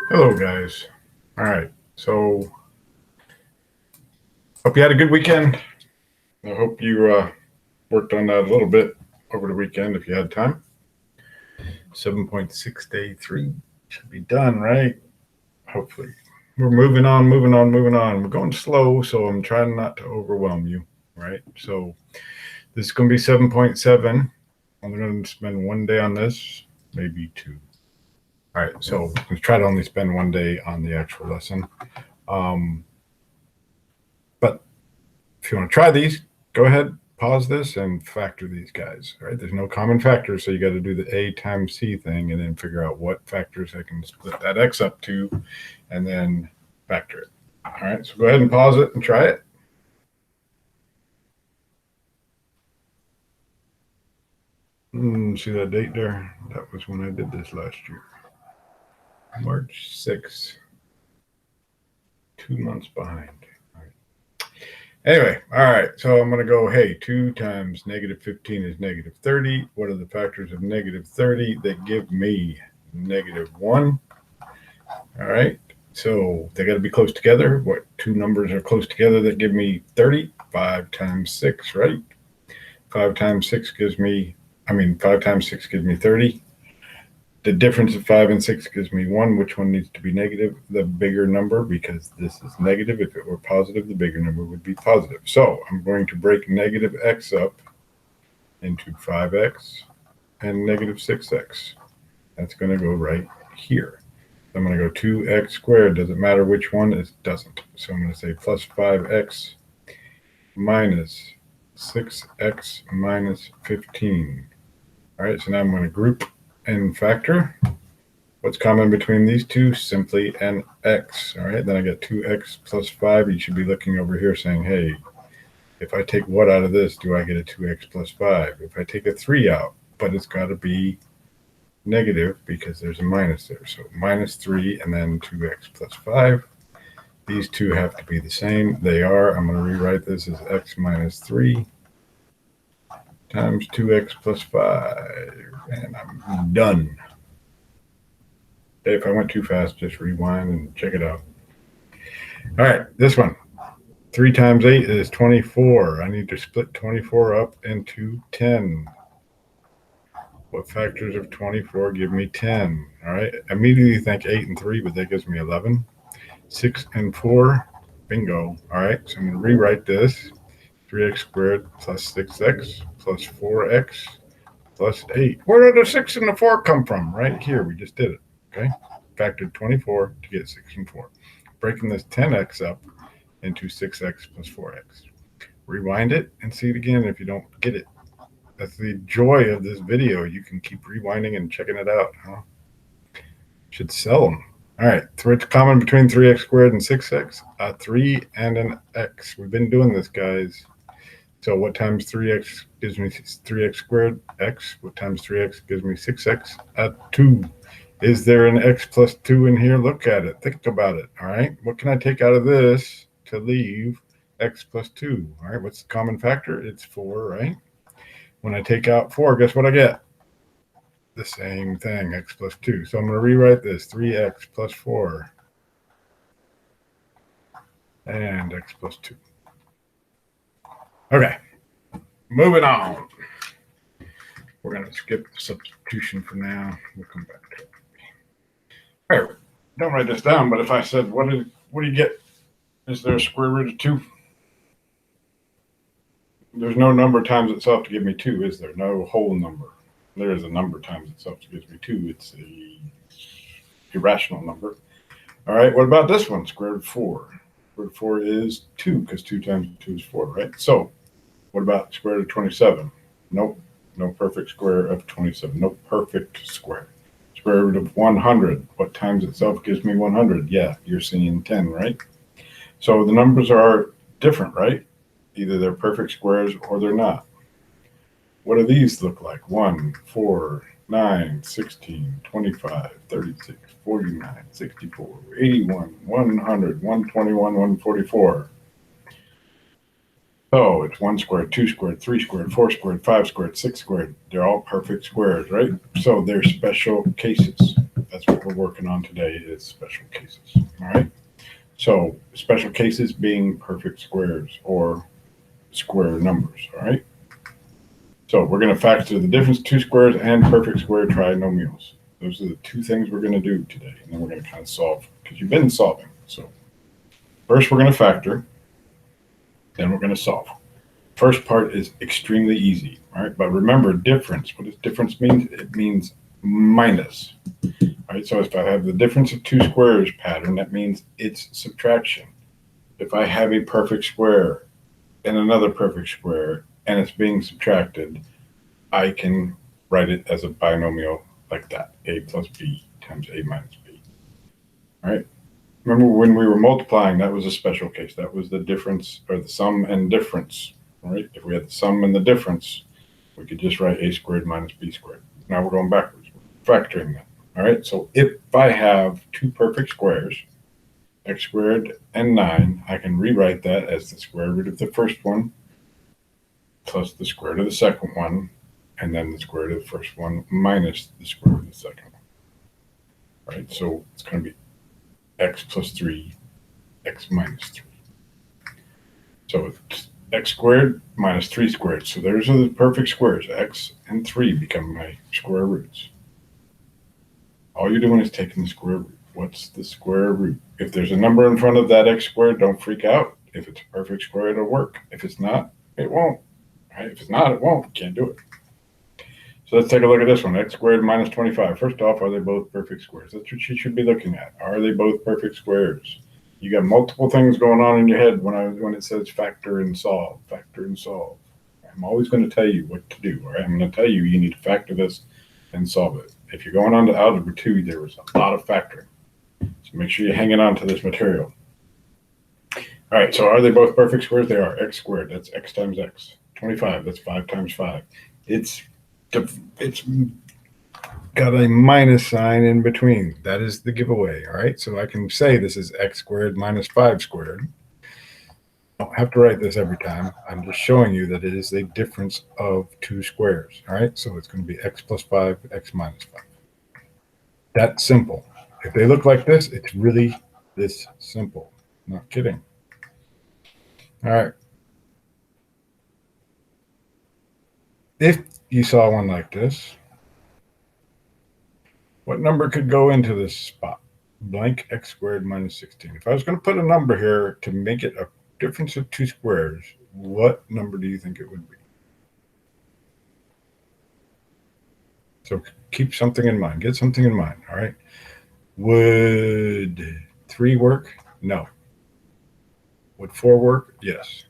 Hello, guys. All right. So, hope you had a good weekend. I hope you worked on that a little bit over the weekend if you had time. 7.6 day three should be done, right? Hopefully. We're moving on, moving on, moving on. We're going slow, so I'm trying not to overwhelm you, right? So, this is going to be 7.7. I'm going to spend one day on this, maybe two. All right. So, let's try to only spend one day on the actual lesson. Um, but if you want to try these, go ahead, pause this, and factor these guys. All right, there's no common factors, so you got to do the A times C thing and then figure out what factors I can split that X up to and then factor it. All right, so go ahead and pause it and try it. See that date there? That was when I did this last year. March 6th. 2 months behind. Anyway, all right, so I'm going to go, hey, 2 times negative 15 is negative 30. What are the factors of negative 30 that give me negative 1? All right, so they got to be close together. What two numbers are close together that give me 30? 5 times 6, right? 5 times 6 gives me, 5 times 6 gives me 30. The difference of 5 and 6 gives me 1. Which one needs to be negative? The bigger number, because this is negative. If it were positive, the bigger number would be positive. So I'm going to break negative x up into 5x and negative 6x. That's going to go right here. I'm going to go 2x squared. Does it matter which one? It doesn't. So I'm going to say plus 5x minus 6x minus 15. All right, so now I'm going to group and factor. What's common between these two? Simply an x. All right, then I get 2x plus 5. You should be looking over here saying, hey, if I take what out of this, do I get a 2x plus 5? If I take a 3 out, but it's got to be negative because there's a minus there. So minus 3 and then 2x plus 5. These two have to be the same. They are. I'm going to rewrite this as x minus 3 times 2x plus 5. And I'm done. If I went too fast, just rewind and check it out. All right, this one. 3 times 8 is 24. I need to split 24 up into 10. What factors of 24 give me 10? All right, immediately think 8 and 3, but that gives me 11. 6 and 4, bingo. All right, so I'm going to rewrite this. 3x squared plus 6x plus 4x plus 8. Where did the 6 and the 4 come from? Right here, we just did it. Okay, factored 24 to get 6 and 4. Breaking this 10x up into 6x plus 4x. Rewind it and see it again if you don't get it. That's the joy of this video. You can keep rewinding and checking it out. Huh? Should sell them. All right, so what's common between 3x squared and 6x? A 3 and an x. We've been doing this, guys. So what times 3x gives me 3x squared? X. What times 3x gives me 6x? 2. Is there an x plus 2 in here? Look at it. Think about it. All right. What can I take out of this to leave x plus 2? All right. What's the common factor? It's 4, right? When I take out 4, guess what I get? The same thing, x plus 2. So I'm going to rewrite this, 3x plus 4 and x plus 2. Okay, moving on. We're going to skip the substitution for now. We'll come back to it. All right, don't write this down, but if I said, what do you get? Is there a square root of 2? There's no number times itself to give me 2, is there? No whole number. There is a number times itself to gives me 2. It's a irrational number. All right, what about this one? Square root of 4. Square root of 4 is 2 because 2 times 2 is 4, right? So what about square root of 27? Nope. No perfect square of 27. No perfect square. Square root of 100. What times itself gives me 100? Yeah, you're seeing 10, right? So the numbers are different, right? Either they're perfect squares or they're not. What do these look like? 1, 4, 9, 16, 25, 36, 49, 64, 81, 100, 121, 144. So it's 1 squared, 2 squared, 3 squared, 4 squared, 5 squared, 6 squared. They're all perfect squares, right? So they're special cases. That's what we're working on today is special cases. All right. So special cases being perfect squares or square numbers. All right. So we're going to factor the difference of two squares and perfect square trinomials. Those are the two things we're going to do today. And then we're going to kind of solve because you've been solving. So first we're going to factor, then we're going to solve. First part is extremely easy. All right. But remember difference. What does difference mean? It means minus. All right. So if I have the difference of two squares pattern, that means it's subtraction. If I have a perfect square and another perfect square and it's being subtracted, I can write it as a binomial like that, a plus b times a minus b. All right. Remember when we were multiplying, that was a special case. That was the difference or the sum and difference. All right. If we had the sum and the difference, we could just write a squared minus b squared. Now we're going backwards. We're factoring that. All right. So if I have two perfect squares, x squared and 9, I can rewrite that as the square root of the first one plus the square root of the second one, and then the square root of the first one minus the square root of the second one. All right, so it's going to be x plus 3, x minus 3. So it's x squared minus 3 squared. So those are the perfect squares. X and 3 become my square roots. All you're doing is taking the square root. What's the square root? If there's a number in front of that x squared, don't freak out. If it's a perfect square, it'll work. If it's not, it won't. Right? If it's not, it won't. Can't do it. So let's take a look at this one. X squared minus 25. First off, are they both perfect squares? That's what you should be looking at. Are they both perfect squares? You got multiple things going on in your head when it says factor and solve, factor and solve. I'm always going to tell you what to do. All right? I'm going to tell you need to factor this and solve it. If you're going on to Algebra 2, there was a lot of factoring. So make sure you're hanging on to this material. All right, so are they both perfect squares? They are. X squared, that's x times x. 25, that's 5 times 5. It's got a minus sign in between. That is the giveaway, all right? So I can say this is x squared minus 5 squared. I don't have to write this every time. I'm just showing you that it is a difference of two squares, all right? So it's going to be x plus 5, x minus 5. That's simple. If they look like this, it's really this simple. Not kidding. All right. If you saw one like this, what number could go into this spot? Blank x squared minus 16. If I was going to put a number here to make it a difference of two squares, what number do you think it would be? So keep something in mind. Get something in mind, all right? Would 3 work? No. Would 4 work? Yes.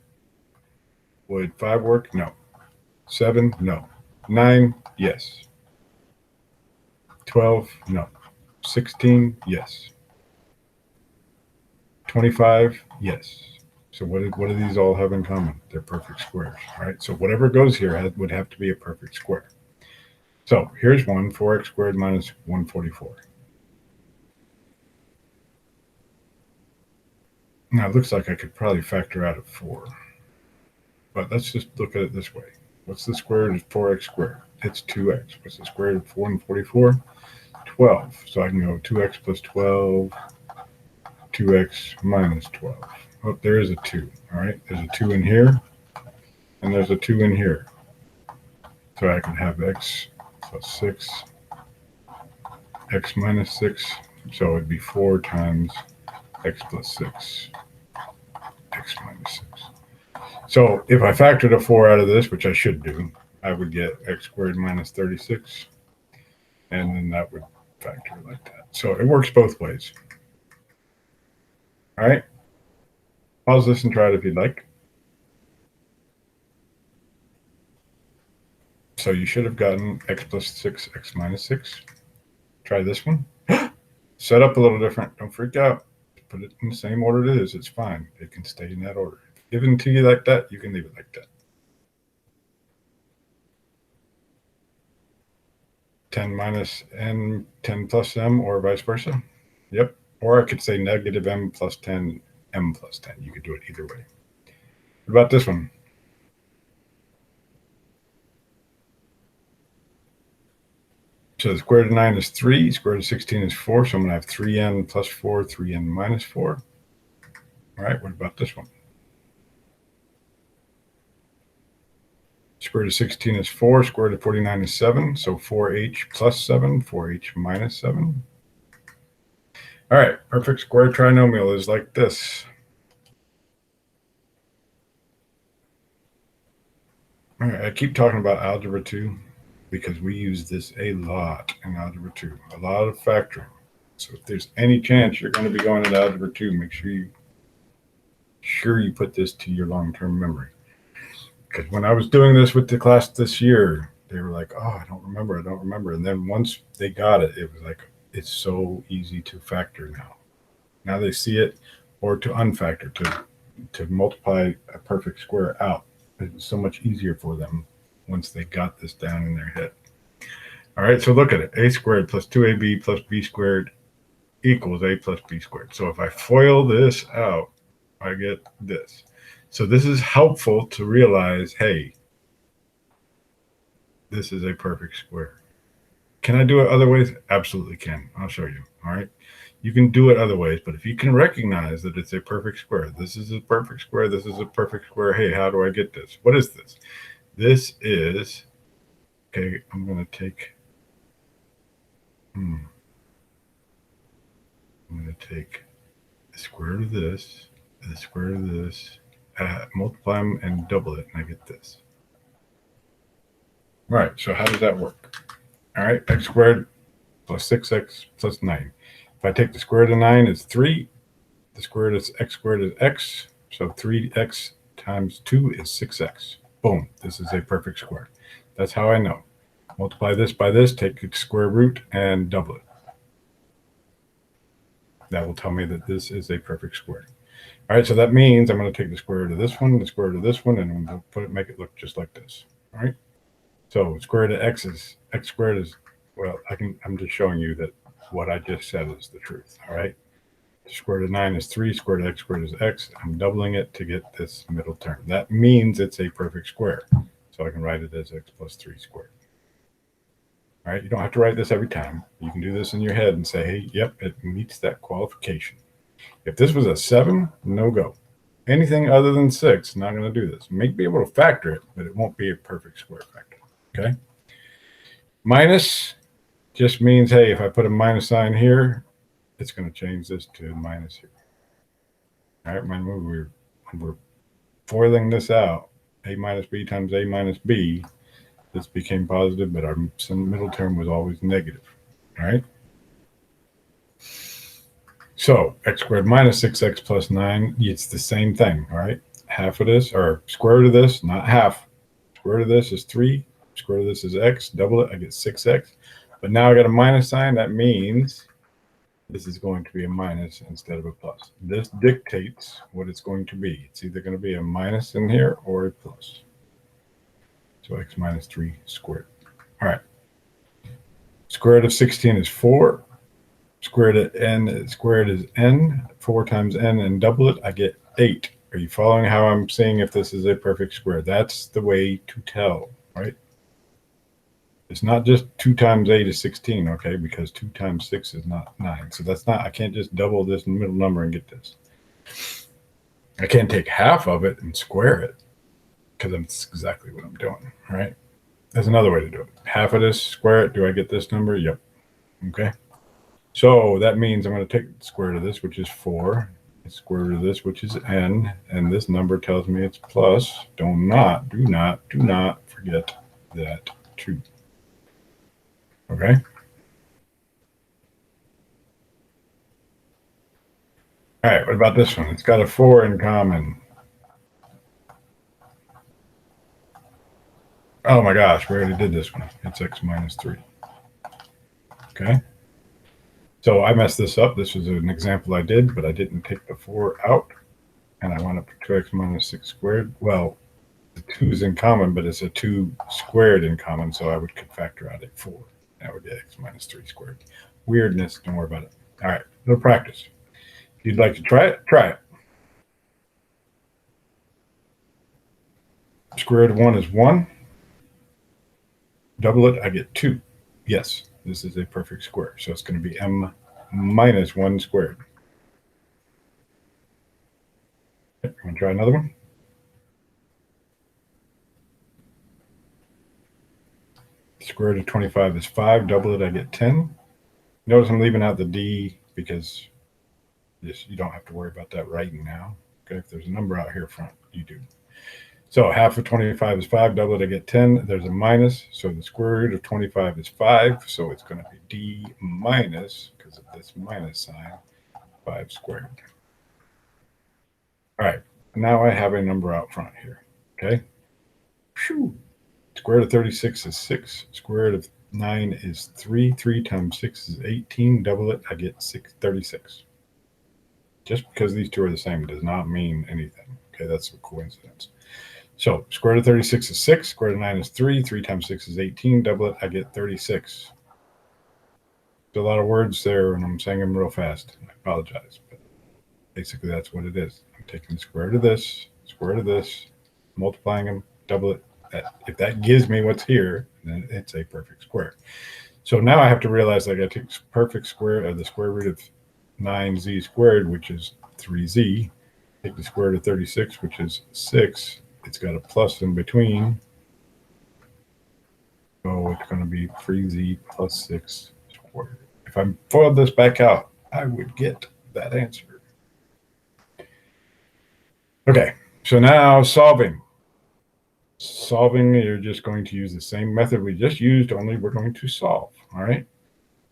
Would 5 work? No. 7? No. 9? Yes. 12? No. 16? Yes. 25? Yes. So what do these all have in common? They're perfect squares, right? So whatever goes here would have to be a perfect square. So here's one, 4x squared minus 144. Now it looks like I could probably factor out of 4. But let's just look at it this way. What's the square root of 4x squared? It's 2x. What's the square root of 444? 12. So I can go 2x plus 12, 2x minus 12. Oh, there is a 2. All right. There's a 2 in here, and there's a 2 in here. So I can have x plus 6, x minus 6. So it'd be 4 times x plus 6, x minus 6. So if I factored a 4 out of this, which I should do, I would get x squared minus 36, and then that would factor like that. So it works both ways. All right. Pause this and try it if you'd like. So you should have gotten x plus 6, x minus 6. Try this one. Set up a little different. Don't freak out. Put it in the same order it is. It's fine. It can stay in that order. Given to you like that, you can leave it like that. 10 minus n, 10 plus m, or vice versa. Yep. Or I could say negative m plus 10, m plus 10. You could do it either way. What about this one? So the square root of 9 is 3. Square root of 16 is 4. So I'm going to have 3n plus 4, 3n minus 4. All right, what about this one? Square root of 16 is 4. Square root of 49 is 7. So 4h plus 7, 4h minus 7. All right, perfect square trinomial is like this. All right, I keep talking about Algebra 2 because we use this a lot in Algebra 2, a lot of factoring. So if there's any chance you're going to be going into Algebra 2, make sure you put this to your long-term memory. Because when I was doing this with the class this year, they were like, oh, I don't remember. And then once they got it, it was like, it's so easy to factor now. Now they see it, or to unfactor, to multiply a perfect square out. It's so much easier for them once they got this down in their head. All right, so look at it. A squared plus 2ab plus b squared equals a plus b squared. So if I FOIL this out, I get this. So this is helpful to realize, hey, this is a perfect square. Can I do it other ways? Absolutely can. I'll show you. All right. You can do it other ways, but if you can recognize that it's a perfect square, this is a perfect square, this is a perfect square. Hey, how do I get this? What is this? This is, okay, I'm going to take, I'm going to take the square root of this, the square root of this, multiply them and double it, and I get this. All right, so how does that work? All right, x squared plus 6x plus 9. If I take the square root of 9, it's 3. The square root of x squared is x. So 3x times 2 is 6x. Boom, this is a perfect square. That's how I know. Multiply this by this, take the square root and double it. That will tell me that this is a perfect square. All right, so that means I'm going to take the square root of this one, the square root of this one, and I'm going to make it look just like this. All right. So square root of x squared is, well, I'm just showing you that what I just said is the truth. All right. Square root of 9 is 3. Square root of x squared is x. I'm doubling it to get this middle term. That means it's a perfect square. So I can write it as x plus 3 squared. All right. You don't have to write this every time. You can do this in your head and say, hey, yep, it meets that qualification. If this was a 7, no go. Anything other than 6, not going to do this. May be able to factor it, but it won't be a perfect square factor. Okay. Minus just means, hey, if I put a minus sign here, it's going to change this to minus here. All right, remember we're foiling this out. A minus b times a minus b. This became positive, but our middle term was always negative. All right. So x squared minus 6x plus 9, it's the same thing. All right. Half of this, or square root of this, not half. Square root of this is 3. Square root of this is x. Double it, I get 6x. But now I got a minus sign. That means this is going to be a minus instead of a plus. This dictates what it's going to be. It's either going to be a minus in here or a plus. So x minus 3 squared. All right. Square root of 16 is 4. Square root of n squared is n. 4 times n and double it, I get 8. Are you following how I'm saying if this is a perfect square? That's the way to tell, right? It's not just 2 times 8 is 16, okay? Because 2 times 6 is not 9. So that's not, I can't just double this middle number and get this. I can't take half of it and square it because that's exactly what I'm doing, right? There's another way to do it. Half of this, square it. Do I get this number? Yep. Okay. So that means I'm going to take the square root of this, which is 4. The square root of this, which is n. And this number tells me it's plus. Do not forget that 2. Okay. All right, what about this one? It's got a 4 in common. Oh my gosh, we already did this one. It's x minus 3. Okay. So I messed this up. This was an example I did, but I didn't take the 4 out. And I wound up with 2x minus 6 squared. Well, the 2 is in common, but it's a 2 squared in common, so I would factor out a 4. That would be x minus 3 squared. Weirdness, don't worry about it. All right, little practice. If you'd like to try it, try it. Square root of 1 is 1. Double it, I get 2. Yes, This is a perfect square. So it's going to be m minus 1 squared. Okay, you want to try another one? Square root of 25 is 5. Double it, I get 10. Notice I'm leaving out the d because you don't have to worry about that right now. Okay, if there's a number out here front, you do. So half of 25 is 5. Double it, I get 10. There's a minus. So the square root of 25 is 5. So it's going to be d minus, because of this minus sign, 5 squared. All right. Now I have a number out front here. Okay. Whew. Square root of 36 is 6. Square root of 9 is 3. 3 times 6 is 18. Double it, I get 36. Just because these two are the same does not mean anything. Okay, that's a coincidence. So square root of 36 is 6. Square root of 9 is 3. 3 times 6 is 18. Double it, I get 36. There's a lot of words there, and I'm saying them real fast. I apologize, but basically that's what it is. I'm taking the square root of this, square root of this, multiplying them, double it. If that gives me what's here, then it's a perfect square. So now I have to realize I got to take perfect square of the square root of 9z squared, which is 3z. Take the square root of 36, which is 6. It's got a plus in between. So it's going to be 3z plus 6 squared. If I FOILed this back out, I would get that answer. Okay, so now solving. Solving, you're just going to use the same method we just used, only we're going to solve. All right.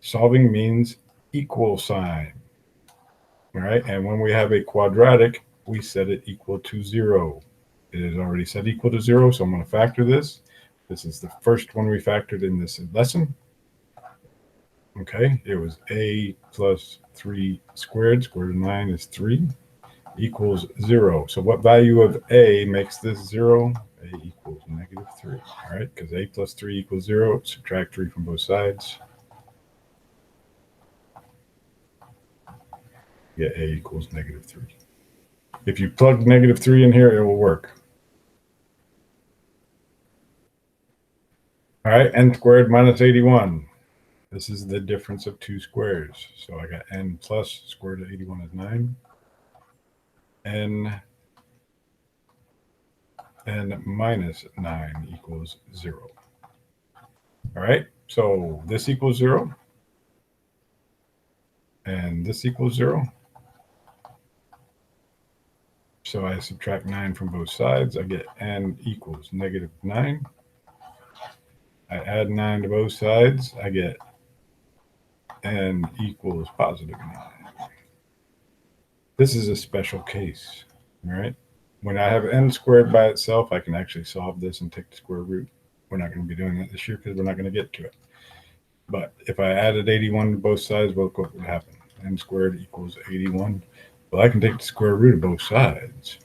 Solving means equal sign. All right. And when we have a quadratic, we set it equal to 0. It is already set equal to 0. So I'm going to factor this. This is the first one we factored in this lesson. Okay. It was a plus 3 squared. Square root of 9 is 3 equals 0. So what value of a makes this 0? A equals negative 3. All right, because a plus 3 equals 0. Subtract 3 from both sides. Get a equals negative 3. If you plug negative 3 in here, it will work. All right, n squared minus 81. This is the difference of two squares. So I got n plus square root of 81 is 9. n minus 9 equals 0. All right, so this equals 0. And this equals 0. So I subtract 9 from both sides. I get n equals negative 9. I add 9 to both sides. I get n equals positive 9. This is a special case, all right? When I have n squared by itself, I can actually solve this and take the square root. We're not going to be doing that this year because we're not going to get to it. But if I added 81 to both sides, well, look what would happen. N squared equals 81. Well, I can take the square root of both sides.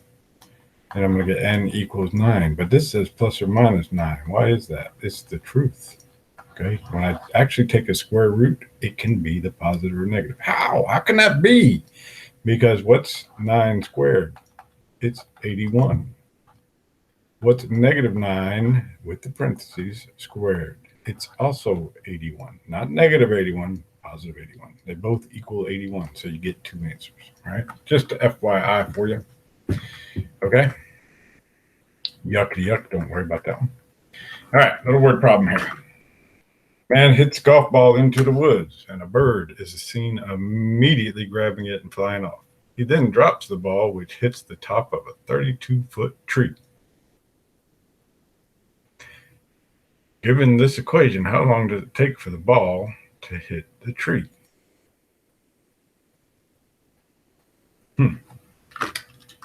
And I'm going to get n equals 9. But this says plus or minus 9. Why is that? It's the truth. Okay? When I actually take a square root, it can be the positive or negative. How? How can that be? Because what's 9 squared? It's 81. What's negative 9 with the parentheses squared? It's also 81. Not negative 81, positive 81. They both equal 81. So you get two answers. All right? Just a FYI for you. Okay? Yucky yuck. Don't worry about that one. All right. Little word problem here. Man hits golf ball into the woods, and a bird is seen immediately grabbing it and flying off. He then drops the ball, which hits the top of a 32-foot tree. Given this equation, how long does it take for the ball to hit the tree?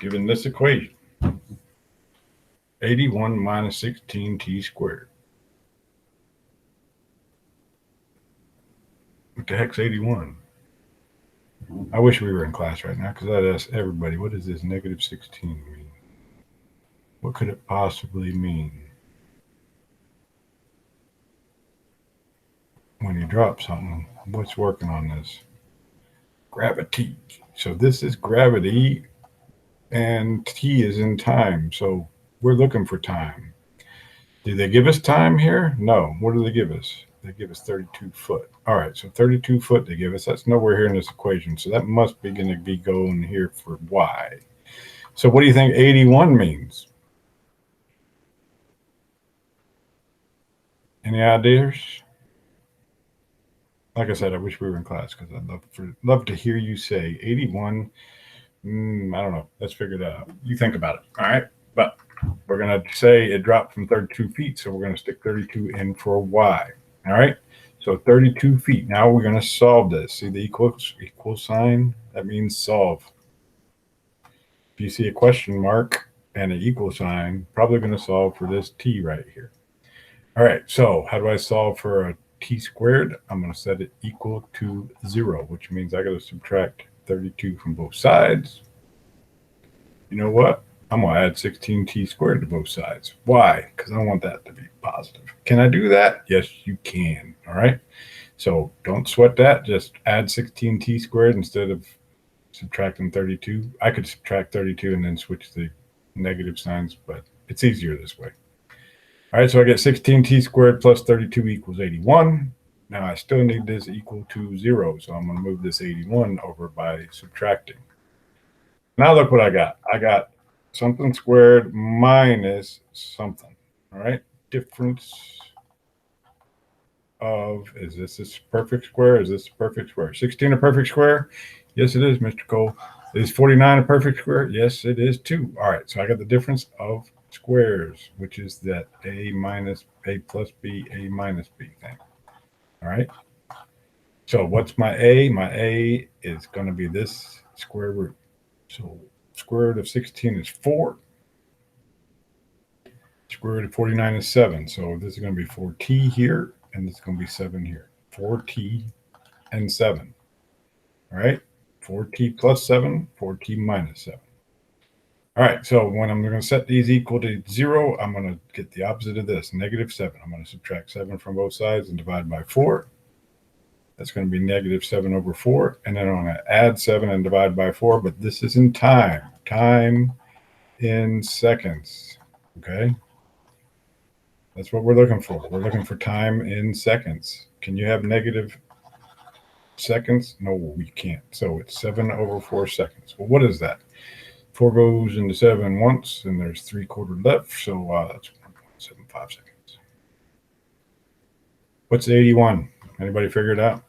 Given this equation, 81 minus 16t squared. What the heck's 81? I wish we were in class right now because I'd ask everybody, what does this negative 16 mean? What could it possibly mean? When you drop something, what's working on this? Gravity. So this is gravity, and t is in time. So we're looking for time. Do they give us time here? No. What do they give us? They give us 32 foot. All right, so 32 foot they give us. That's nowhere here in this equation. So that must be going to be going here for y. So what do you think 81 means? Any ideas? Like I said, I wish we were in class because I'd love to hear you say 81. I don't know. Let's figure that out. You think about it. All right. But we're going to say it dropped from 32 feet. So we're going to stick 32 in for y. All right. So 32 feet. Now we're going to solve this. See the equal sign? That means solve. If you see a question mark and an equal sign, probably going to solve for this t right here. All right. So how do I solve for a t squared? I'm going to set it equal to 0, which means I got to subtract 32 from both sides. You know what? I'm going to add 16t squared to both sides. Why? Because I want that to be positive. Can I do that? Yes, you can. All right. So don't sweat that. Just add 16t squared instead of subtracting 32. I could subtract 32 and then switch the negative signs, but it's easier this way. All right, so I get 16t squared plus 32 equals 81. Now I still need this equal to 0, so I'm going to move this 81 over by subtracting. Now look what I got. I got something squared minus something. All right, difference of, is this perfect square? Is this a perfect square? 16 a perfect square? Yes, it is, Mr. Cole. Is 49 a perfect square? Yes, it is too. All right, so I got the difference of squares, which is that a minus a plus b, a minus b thing. All right. So what's my a? My a is going to be this square root. So square root of 16 is 4. Square root of 49 is 7. So this is going to be 4t here, and this is going to be 7 here. 4t and 7. All right. 4t plus 7, 4t minus 7. All right, so when I'm going to set these equal to 0, I'm going to get the opposite of this, negative 7. I'm going to subtract 7 from both sides and divide by 4. That's going to be negative 7 over 4. And then I'm going to add 7 and divide by 4, but this is in time. Time in seconds, okay? That's what we're looking for. We're looking for time in seconds. Can you have negative seconds? No, we can't. So it's 7 over 4 seconds. Well, what is that? 4 goes into 7 once, and there's 3/4 left, so that's 1.75 seconds. What's 81? Anybody figure it out?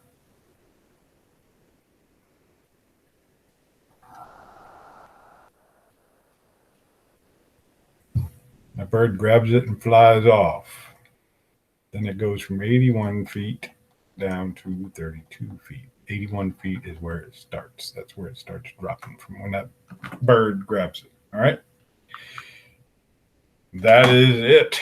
A bird grabs it and flies off. Then it goes from 81 feet down to 32 feet. 81 feet is where it starts. That's where it starts dropping from when that bird grabs it. All right. That is it.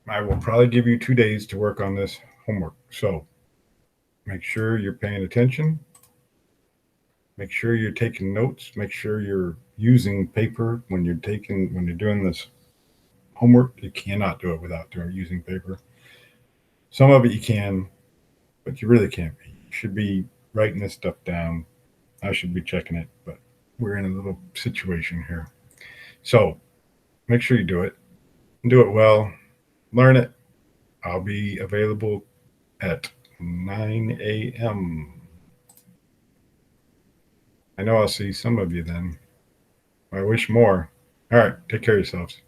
I will probably give you 2 days to work on this homework. So make sure you're paying attention. Make sure you're taking notes. Make sure you're using paper when you're doing this homework. You cannot do it without using paper. Some of it you can, but you really can't be. You should be writing this stuff down. I should be checking it, but we're in a little situation here. So make sure you do it. Do it well. Learn it. I'll be available at 9 a.m. I know I'll see some of you then. I wish more. All right. Take care of yourselves.